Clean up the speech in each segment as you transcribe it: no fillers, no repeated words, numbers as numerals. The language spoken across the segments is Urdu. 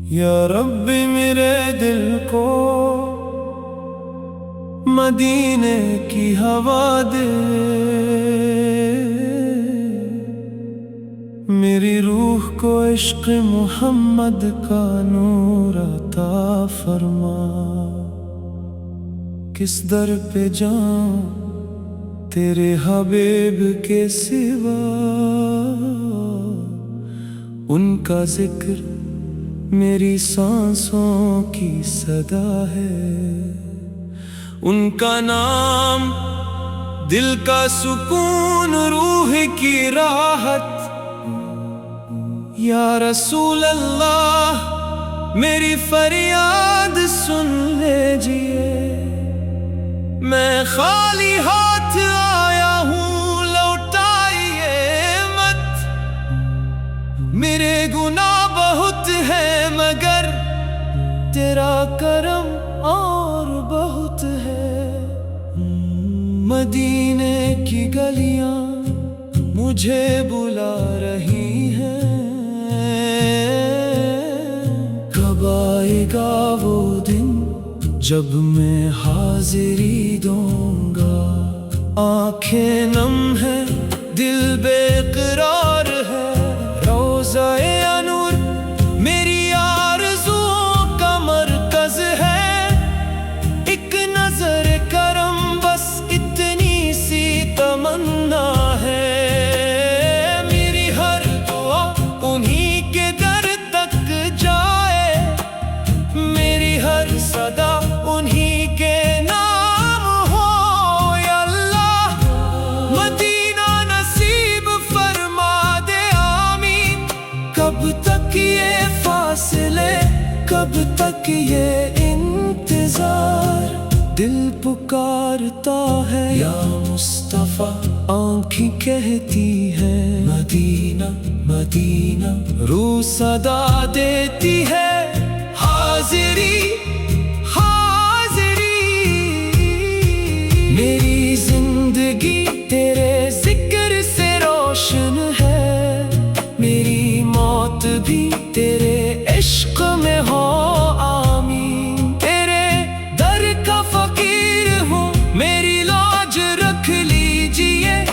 یا ربی میرے دل کو مدینے کی ہوا دے، میری روح کو عشق محمد کا نور عطا فرما۔ کس در پہ جاؤں تیرے حبیب کے سوا، ان کا ذکر میری سانسوں کی صدا ہے، ان کا نام دل کا سکون، روح کی راحت۔ یا رسول اللہ میری فریاد سن لیجئے، میں خالی ہاتھ آیا ہوں، لوٹائیے مت۔ میرے گناہ بہت ہیں مگر تیرا کرم اور بہت ہے۔ مدینے کی گلیاں مجھے بلا رہی ہیں، کب آئے گا وہ دن جب میں حاضری دوں گا؟ آنکھیں نم ہیں، دل بے قرار ہے، روضہ انور میری آرزوؤں کا مرکز ہے۔ ایک نظر کرم بس اتنی سی تمنا ہے، میری ہر دعا انہی کے در تک جائے، میری ہر صدا انہی کے نام ہو۔ یا اللہ مدینہ نصیب فرما دے، آمین۔ کب تک یہ فاصلے، کب تک یہ انتظار؟ دل پکارتا ہے یا مصطفیٰ، آنکھیں کہتی ہیں مدینہ مدینہ، روح صدا دیتی ہے حاضری حاضری۔ میری زندگی تیرے ذکر سے روشن ہے، میری موت بھی تیرے عشق میں ہو، آمین۔ تیرے در کا فقیر ہوں، میری لاج رکھ لیجئے،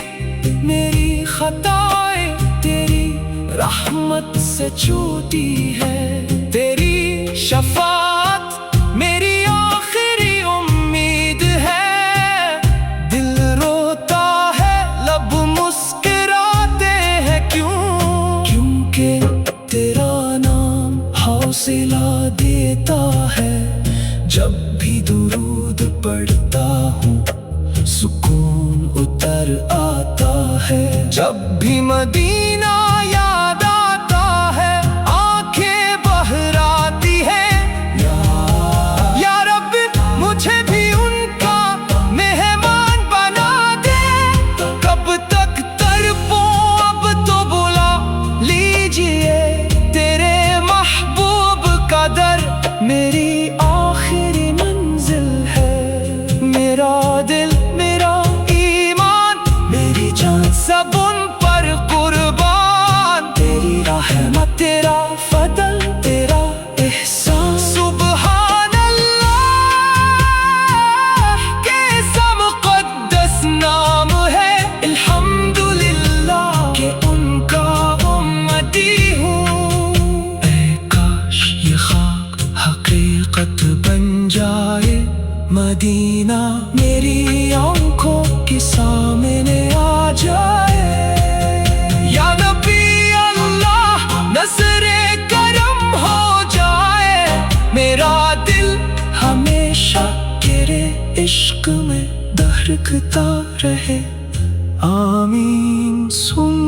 میری خطائیں تیری رحمت سے چھوٹی ہے، تیری شفاعت میری آخری امید ہے۔ دل روتا ہے، لب مسکراتے ہیں، کیوں؟ کیونکہ تیرا نام حوصلہ دیتا ہے، جب بھی درود پڑھتا ہوں سکون اتر آتا ہے، جب بھی مدینہ یاد آتا ہے آنکھیں بہراتی ہے۔ یا رب مجھے بھی ان کا مہمان بنا دے، کب تک تڑپوں اب تو بلا لیجئے، تیرے محبوب کا در میری آخری منزل ہے۔ میرا دل، میرا ایمان، میری جان سب ان پر قربان، تیری رحمت، تیرا فضل، تیرا احسان۔ سبحان اللہ کیسا مقدس نام ہے، الحمدللہ کہ ان کا امتی ہوں۔ اے کاش یہ خاک حقیقت بن جائے، مدینہ میری آنکھوں کے سامنے آ جائے۔ یا نبی اللہ نظر کرم ہو جائے، میرا دل ہمیشہ تیرے عشق میں دہرکتا رہے، آمین۔ سن